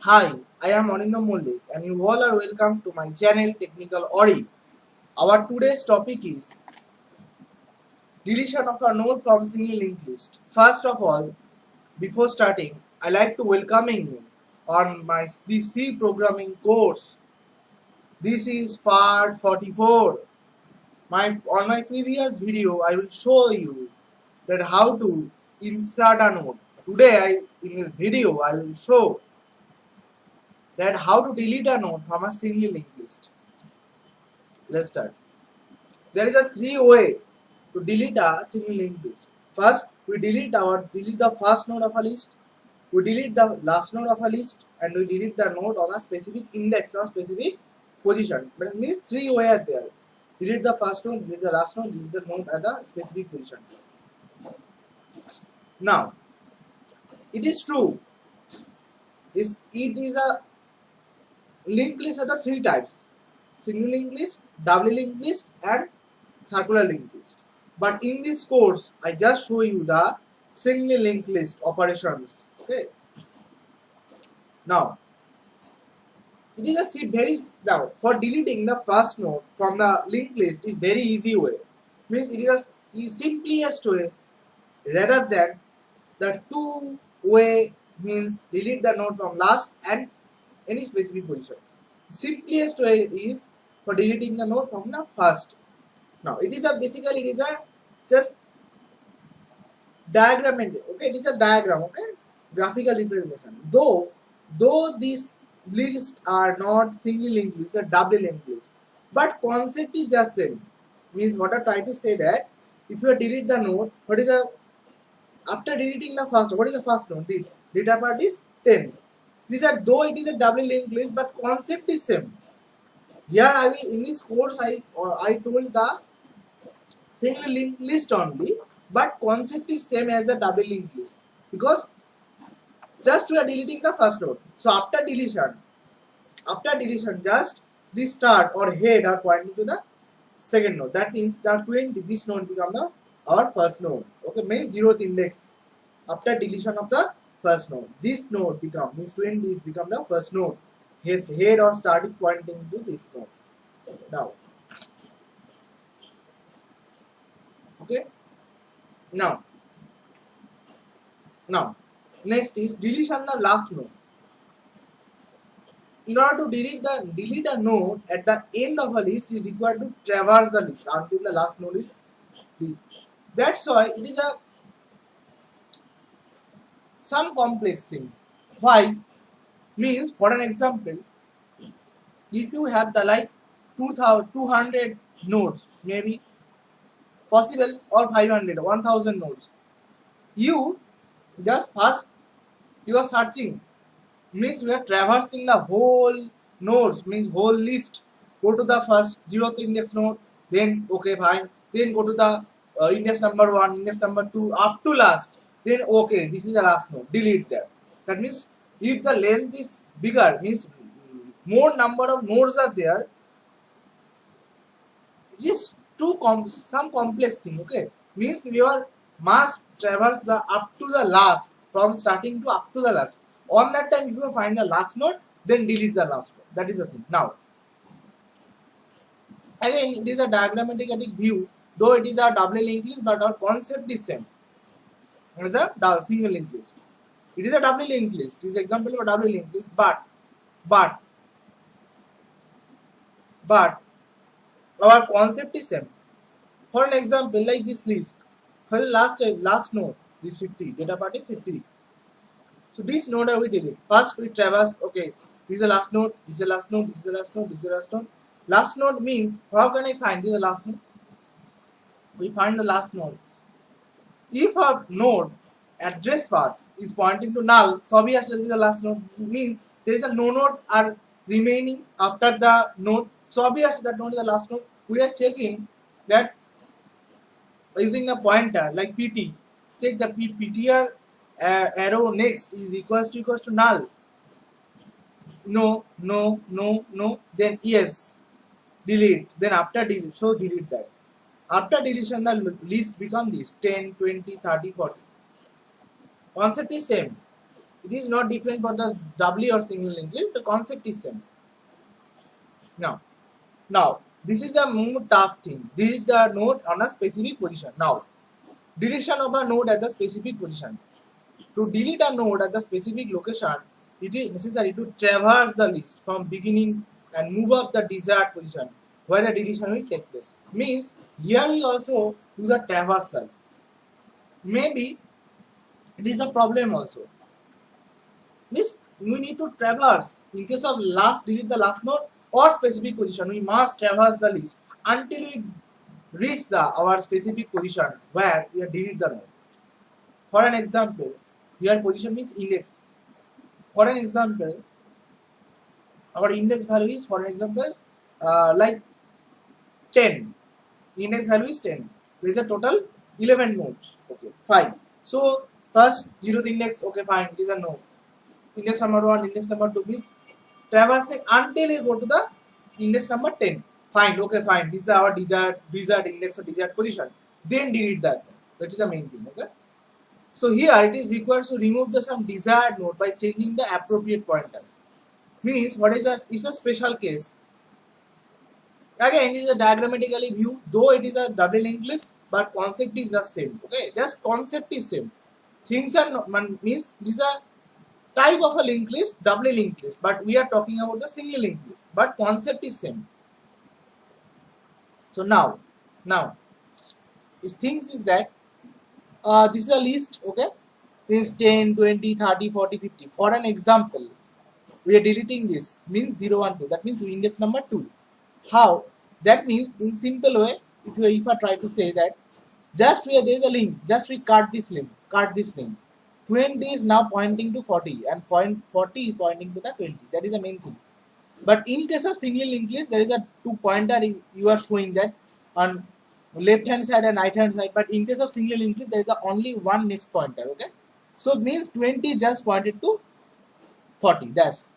Hi, I am Anindam Mollik and you all are welcome to my channel Technical Ori. Our today's topic is deletion of a node from single linked list. First of all, before starting, I like to welcoming you on my C programming course. This is part 44. On my previous video, I will show you that how to insert a node. Today, in this video, I will show that how to delete a node from a single linked list. Let's start. There is a three way to delete a single linked list. First, we delete the first node of a list, we delete the last node of a list, and we delete the node on a specific index or specific position. But it means three way are there. Delete the first node, delete the last node, delete the node at the specific position. Now, it is true. It is a linked list are the three types: single linked list, double linked list, and circular linked list. But in this course, I just show you the single linked list operations. Okay. Now, it is a very now for deleting the first node from the linked list is very easy way. Means it is the simplest way rather than the two way means delete the node from last and any specific position. Simplest way is for deleting the node from the first. Now it is a basically it is a just diagram, okay, it is a diagram, okay, graphical representation. Though these lists are not single linked list or double linked list, but concept is just same. Means what I try to say that if you delete the node, what is a after deleting the first, what is the first node? This data part is 10. These are though it is a double linked list, but concept is same. Here I will in this course I told the single linked list only, but concept is same as a double linked list because just we are deleting the first node. So after deletion just this start or head are pointing to the second node. That means that 20 this node become the our first node. Okay, means 0th index after deletion of the first node. This node become means 20 is become the first node. His head or start is pointing to this node. Now, okay. Now next is deletion the last node. In order to delete a node at the end of a list, is required to traverse the list until the last node is reached. That's why it is a some complex thing. Why? Means for an example, if you have the like 200 nodes, maybe possible or 500, 1000 nodes, you just first you are searching, means we are traversing the whole nodes, means whole list. Go to the first 0th index node, then okay fine, then go to the index number 1, index number 2 up to last, then okay this is the last node, delete that. That means if the length is bigger, means more number of nodes are there, it is some complex thing. Okay, means your must traverse the up to the last, from starting to up to the last. On that time if you find the last node, then delete the last node. That is the thing. Now again it is a diagrammatic view, though it is a double linked list, but our concept is same. It is a single linked list. It is a double linked list. This example of a double linked list, but our concept is same. For an example, like this list, for the last node, this 50 data part is 50. So this node we delete. First we traverse. Okay, this is the last node. This is the last node. This is the last node. This is the last node. Last node means how can I find this is the last node? We find the last node. If a node address part is pointing to null, so obviously this is the last node. Means there is a no node are remaining after the node. So obviously that node is the last node. We are checking that using the pointer like pt. Check the ptr arrow next is equals to null. No, then yes, delete, then after delete, so delete that. After deletion the list become this 10, 20, 30, 40. Concept is same. It is not different for the doubly or single linked list. The concept is same. Now this is the more tough thing. Delete the node on a specific position. Now deletion of a node at the specific position. To delete a node at the specific location, it is necessary to traverse the list from beginning and move up the desired position where the deletion will take place. Means here we also do the traversal. Maybe it is a problem also. Means we need to traverse. In case of last delete the last node or specific position, we must traverse the list until we reach our specific position where we delete the node. For an example, here position means index. For an example, our index value is, for an example, like 10. Index value is 10. There is a total 11 nodes. Okay, fine. So first 0th index, okay, fine, it is a node. Index number 1, index number 2 means traversing until you go to the index number 10. Fine, okay, fine. This is our desired index or desired position. Then delete that. That is the main thing. Okay. So here it is required to remove the some desired node by changing the appropriate pointers. Means what is a special case. Again, it is a diagrammatically view, though it is a double linked list, but concept is the same. Okay, just concept is same. Things are not, means this is a type of a linked list, double linked list, but we are talking about the single linked list, but concept is same. So now is things is that this is a list, okay, this is 10, 20, 30, 40, 50. For an example, we are deleting this, means 0, 1, 2, that means index number 2. How? That means in simple way, if I try to say that just where there is a link, just we cut this link. 20 is now pointing to 40 and 40 is pointing to the 20. That is the main thing. But in case of single linked list, there is a 2 pointer you are showing that on left hand side and right hand side. But in case of single linked list, there is only one next pointer. Okay, so it means 20 just pointed to 40. That's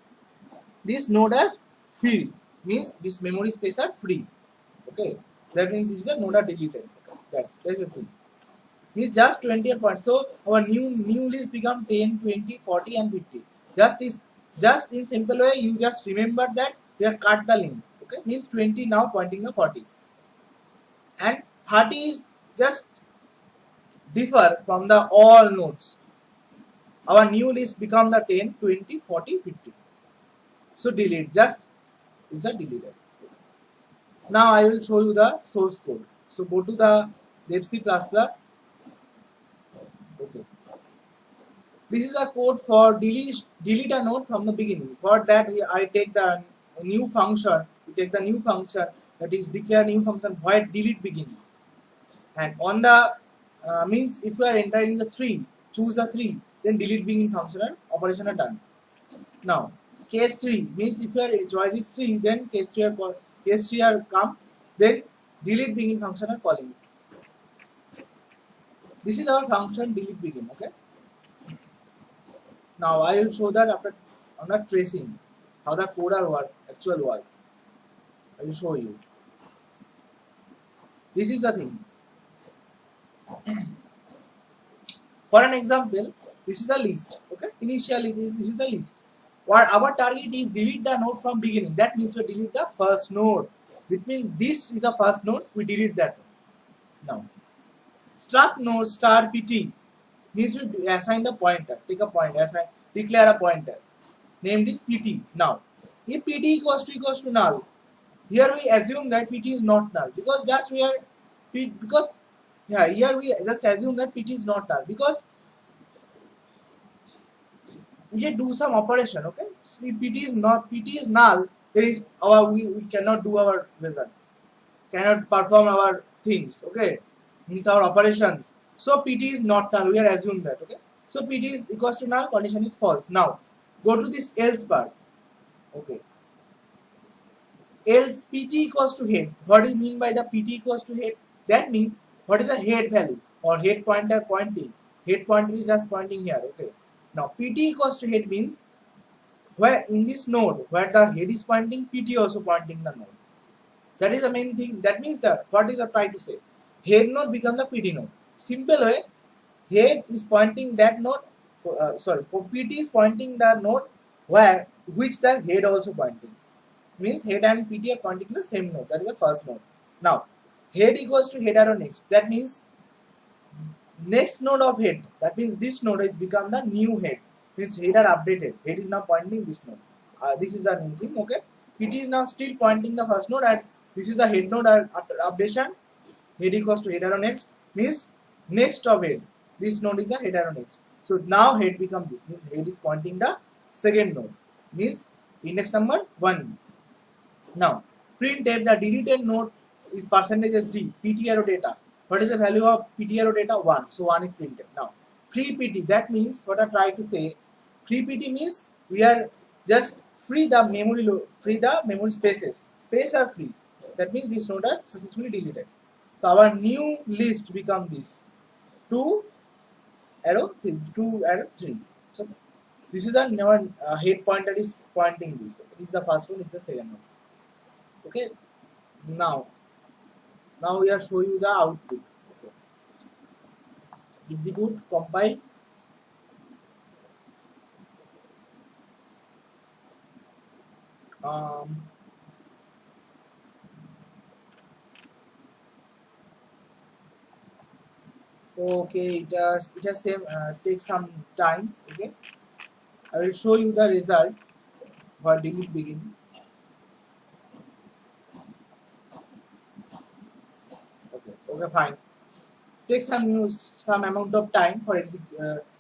this node as free, means this memory space are free. Okay, that means this is a node are deleted. Okay, that's the thing. Means just 20 points. So our new list become 10, 20, 40 and 50. Just in simple way, you just remember that we have cut the link. Okay, means 20 now pointing to 40 and 30 is just differ from the all nodes. Our new list become the 10, 20, 40, 50. So delete, just it's a deleted. Now I will show you the source code. So go to the DevC++. Okay. This is the code for delete a node from the beginning. For that I take the new function. We take the new function, that is declare new function void delete beginning. And on the means if you are entering the 3, choose the 3, then delete beginning function and operation are done. Now case 3 means if your choice is 3, then case 3 are come, then delete beginning function are calling it. This is our function delete begin. Okay. Now I will show that after on the tracing how the code are work, actual work. I will show you. This is the thing. For an example, this is a list. Okay, initially this is the list. What our target is delete the node from beginning. That means we delete the first node. That means this is the first node. We delete that. Now, struct node star pt means we assign the pointer. Take a pointer. Declare a pointer. Name this pt. Now, if pt equals to null, here we assume that pt is not null because just we are because yeah, here we just assume that pt is not null because we can do some operation. Okay, so if pt is null, there is we cannot do our result, cannot perform our things. Okay, means our operations. So pt is not null, we are assume that. Okay, so pt is equals to null, condition is false. Now go to this else part. Okay, else pt equals to head. What do you mean by the pt equals to head? That means what is a head value or head pointer pointing? Head pointer is just pointing here. Okay, now pt equals to head means where in this node where the head is pointing, pt also pointing the node. That is the main thing. That means that what is I trying to say? Head node become the pt node. Simple way, head is pointing that node, sorry, PT is pointing the node where which the head also pointing. Means head and PT are pointing to the same node. That is the first node. Now head equals to head arrow next. That means next node of head. That means this node has become the new head. Means head are updated. Head is now pointing this node. This is the new thing. Okay. PT is now still pointing the first node, and this is the head node after updation. Head equals to head arrow next means next of head. This node is the head arrow next. So now head become this. Means head is pointing the second node. Means index number 1. Now printf the deleted node is percentage %d PT arrow data. What is the value of PT arrow data? 1. So 1 is printed. Now free PT, that means what I try to say. Free PT means we are just free the memory spaces. Space are free. That means this node are successfully deleted. So our new list become this 2 arrow 3, 2 arrow 3. So this is our head pointer is pointing this. This is the first one. This is the second one. Okay. Now we are showing you the output. Okay. Execute, compile. Okay, it has same take some times. Okay, I will show you the result for delete begin. Okay, fine. Take some amount of time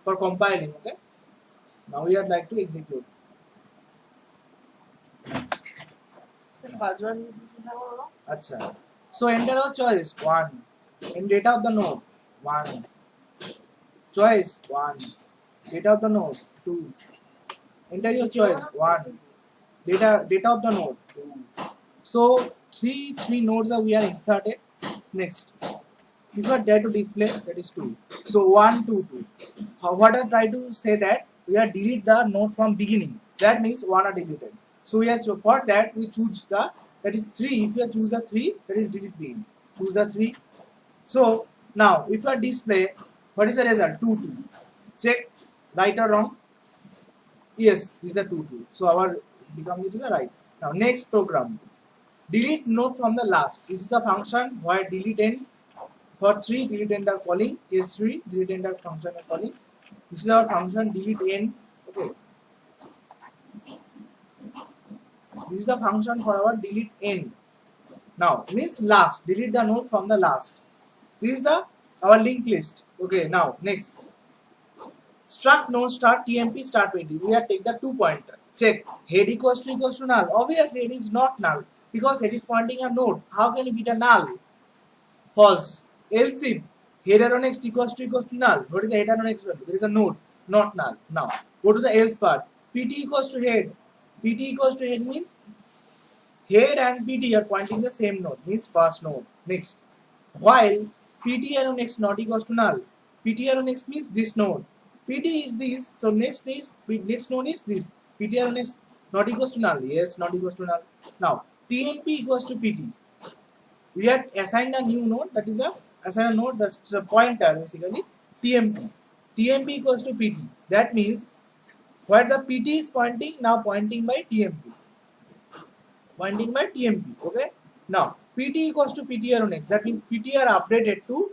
for compiling. Okay, now we are like to execute. Achha. So enter our choice 1. In data of the node 1. Choice 1. Data of the node 2. Enter your choice 1. Data of the node 2. So three nodes we are inserted. Next, if you are there to display, that is 2. So 1, 2, 2. What I try to say that we are delete the node from beginning. That means 1 are deleted. So we are for that we choose that is 3. If you choose a 3, that is delete begin. Choose a 3. So now if you are display, what is the result? 2, 2. Check right or wrong. Yes, this is a 2, 2. So our become it is a right. Now next program. Delete node from the last. This is the function where delete n. For 3 delete n are calling. Case 3 delete n are function are calling. This is our function delete n. Okay. This is the function for our delete n. Now means last. Delete the node from the last. This is our linked list. Okay. Now next. Struct node start TMP start 20. We have take the 2 pointer. Check head equals to null. Obviously it is not null because it is pointing a node. How can it be a null? False. Else if head arrow next equals to null. What is the head arrow next value? There is a node, not null. Now go to the else part. PT equals to head. PT equals to head means head and PT are pointing the same node, means first node. Next, while PT arrow next not equals to null. PT arrow next means this node. PT is this, so next node is this. PT arrow next not equals to null. Yes, not equals to null. Now TMP equals to PT. We have assigned a new node, that is assign a node, that's the pointer basically TMP. TMP equals to PT. That means where the PT is pointing, now pointing by TMP. Pointing by TMP. Okay. Now PT equals to PT arrow next. That means PT are updated to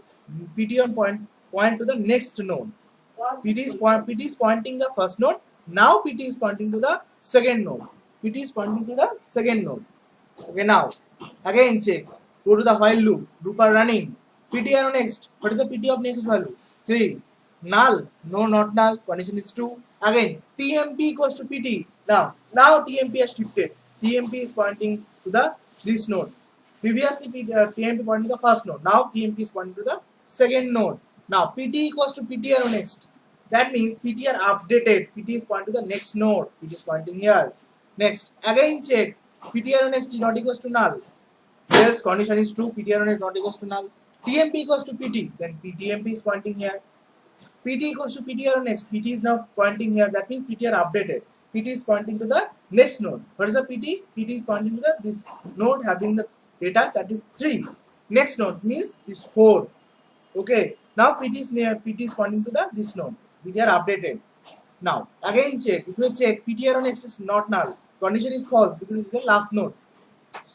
PT on point to the next node. PT is pointing the first node. Now PT is pointing to the second node. PT is pointing to the second node. Okay. Now again check. Go to the while loop. Loop are running. PT arrow next. What is the PT of next value? 3. Null. No, not null. Condition is 2. Again TMP equals to PT. Now TMP has shifted. TMP is pointing to this node. Previously TMP pointing to the first node. Now TMP is pointing to the second node. Now PT equals to PT arrow next. That means PT are updated. PT is pointing to the next node. PT is pointing here. Next again check. PT arrow next is not equals to null. Yes, condition is true. PT arrow next not equals to null. TMP equals to PT. Then TMP is pointing here. PT equals to PT arrow next. PT is now pointing here. That means PT are updated. PT is pointing to the next node. What is the PT? PT is pointing to this node having the data, that is 3. Next node means this 4. Okay. Now PT is pointing to this node. PT are updated. Now again check. If you check PTR on next is not null. Condition is false because it's the last node.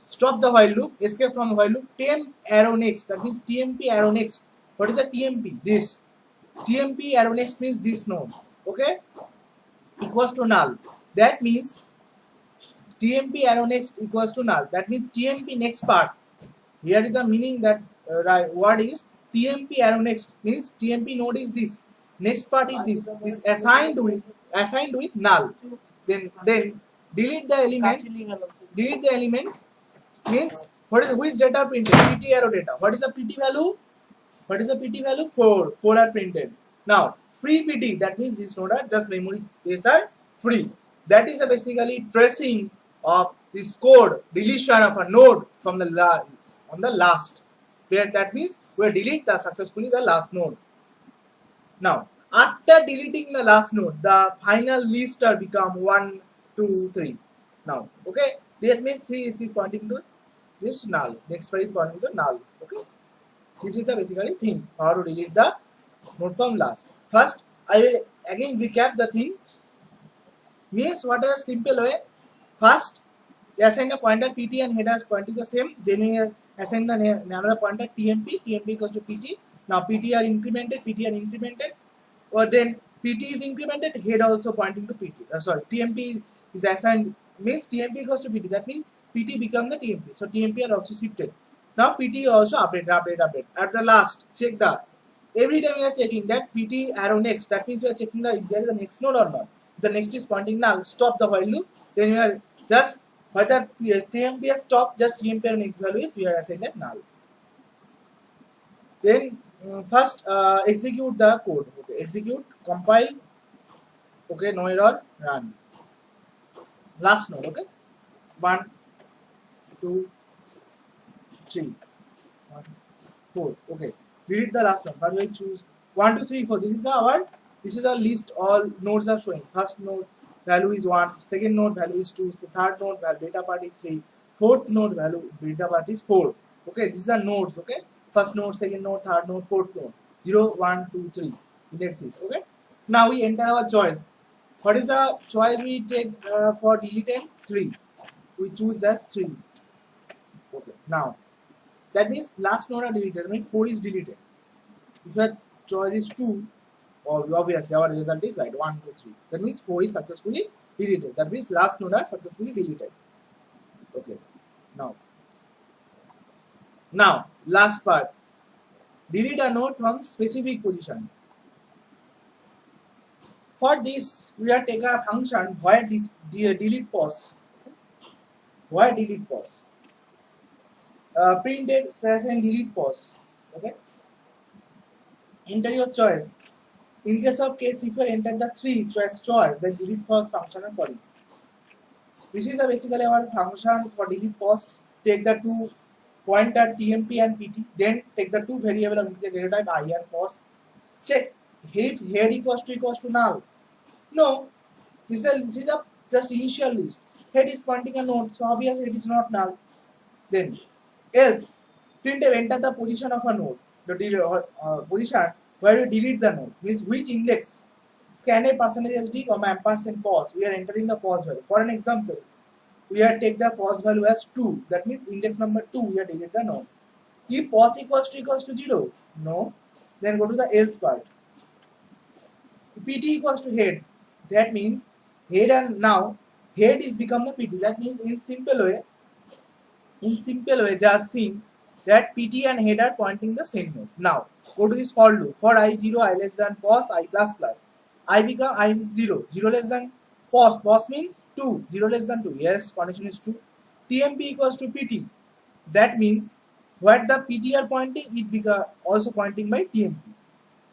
Stop the while loop, escape from while loop, temp arrow next, that means TMP arrow next. What is a TMP? This. TMP arrow next means this node. Okay? Equals to null. That means TMP arrow next equals to null. That means TMP next part. Here is the meaning that right word is TMP arrow next means TMP node is this. Next part is this. Is assigned with null. Then delete the element. Delete the element means what is which data printed? PT arrow data. What is the PT value? What is the PT value? 4. 4 are printed. Now free PT, that means this node are just memory space are free. That is basically tracing of this code deletion of a node from the on the last. Where that means we delete the successfully the last node. Now after deleting the last node, the final list are become 1, 2, 3. Now okay, that means 3 is pointing to this null. Next one is pointing to null. Okay, this is the basically thing how to delete the node from last. First I will again recap the thing. Means what is a simple way. First assign a pointer PT and header is pointing the same. Then we assign another pointer TMP. TMP equals to PT. Now PT are incremented. PT are incremented. Or then PT is incremented. Head also pointing to PT. Sorry, TMP is assigned means TMP equals to PT. That means PT become the TMP. So TMP are also shifted. Now PT also update. At the last, check the every time we are checking that PT arrow next. That means we are checking the if there is a next node or not. The next is pointing null. Stop the while loop. Then we are just whether TMP has stopped, just TMP arrow next value is we are assigned at null. Then first execute the code. Okay, execute, compile. Okay, no error, run. Last node. Okay, 1, 2, 3, 1, 4. Okay, delete the last one. How do I choose 1, 2, 3, 4? This is the list. All nodes are showing. First node value is 1. Second node value is 2. Third node value data part is 3. Fourth node value data part is 4. Okay, these are nodes. Okay, first node, second node, third node, fourth node. 0, 1, 2, 3. Indexes. Okay. Now we enter our choice. What is the choice we take for deleted? 3. We choose as 3. Okay. Now that means last node are deleted. That means 4 is deleted. If your choice is 2, obviously our result is right 1, 2, 3. That means 4 is successfully deleted. That means last node are successfully deleted. Okay. Now last part. Delete a node from specific position. For this, we are taking a function where delete pause. Where delete pause. Printf slash and delete pause. Okay. Enter your choice. In case of case, if you enter the 3 choice, then delete pause function are calling. This is basically our function for delete pause. Take the two pointer TMP and PT, then take the two variable of integer data type I and pause. Check if head equals to null. No, this is a just initial list. Head is pointing a node, so obviously it is not null. Then else printf enter the position of a node, the position where we delete the node means which index. Scan a %d, ampersand pause. We are entering the pause value. For an example, we are take the pause value as 2. That means index number 2. We are delete the node. If pause equals to 0, no. Then go to the else part. PT equals to head. That means head and now head is become the PT. That means in simple way, just think that PT and head are pointing the same node. Now go to this for loop. For I0, I less than pause, I plus plus. I become I is 0. 0 less than pause. Pause means 2. 0 less than 2. Yes, condition is 2. TMP equals to PT. That means what the PT are pointing, it become also pointing by TMP.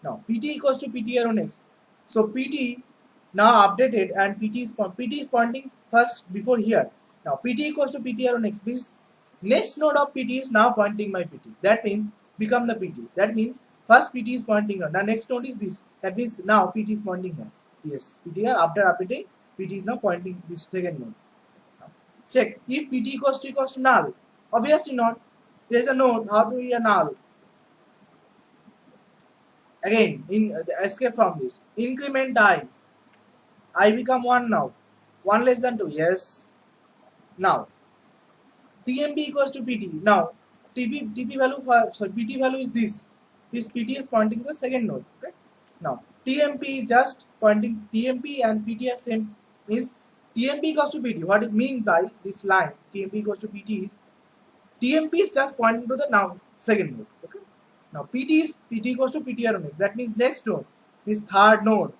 Now PT equals to PT arrow next. So PT now updated and PT is pointing first before here. Now PT equals to PT arrow next means next node of PT is now pointing my PT. That means become the PT. That means first PT is pointing here. Now next node is this. That means now PT is pointing here. Yes, PT here after updating, PT is now pointing this second node. Now, check if PT equals to null. Obviously not. There is a node. How to be a null? Again, in escape from this. Increment I. I become 1 now. 1 less than 2. Yes. Now TMP equals to PT. Now TP value for, so PT value is this. This PT is pointing to the second node. Okay. Now TMP is just pointing, TMP and PT are same, means TMP equals to PT. What it mean by this line TMP equals to PT is, TMP is just pointing to the now second node. Okay. Now PT equals to PTR next. That means next node, this third node.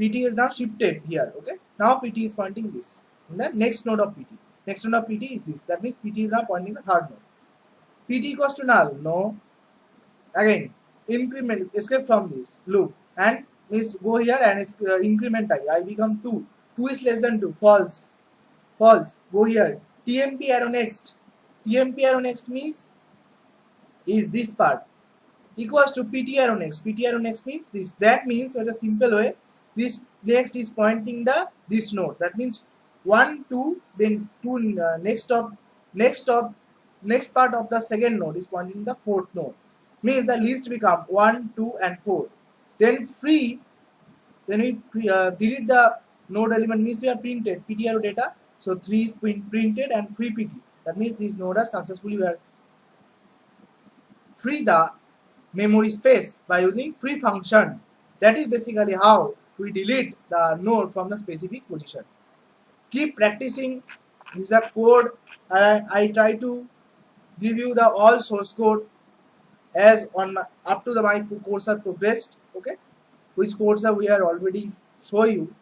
PT is now shifted here. Okay. Now PT is pointing this. In the next node of PT. Next node of PT is this. That means PT is now pointing the third node. PT equals to null. No. Again, increment, escape from this loop and means go here and increment I become 2. 2 is less than 2. False. False. Go here. TMP arrow next. TMP arrow next means is this part equals to PT arrow next. PT arrow next means this. That means in a simple way, this next is pointing the this node. That means 1, 2, then 2 next part of the second node is pointing the fourth node. Means the list become 1, 2, and 4. Then free. Then we delete the node element, means we are printed PT arrow data. So 3 is printed and free PT. That means this node has successfully free the memory space by using free function. That is basically how we delete the node from the specific position. Keep practicing. This is a code. I try to give you the all source code as on my, up to the my course are progressed. Okay, which codes are we are already show you.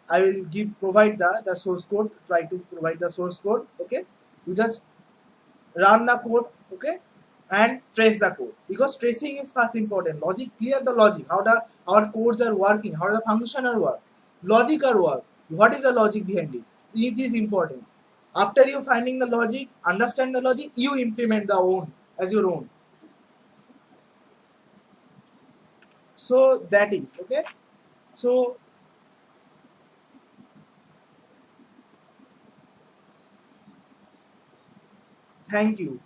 I will provide the source code. Try to provide the source code. Okay, you just run the code. Okay, and trace the code, because tracing is first important. Logic, clear the logic, how the our codes are working, how the function are work, logic are work, what is the logic behind it. It is important. After you finding the logic, understand the logic, you implement the own as your own. So that is okay. So thank you.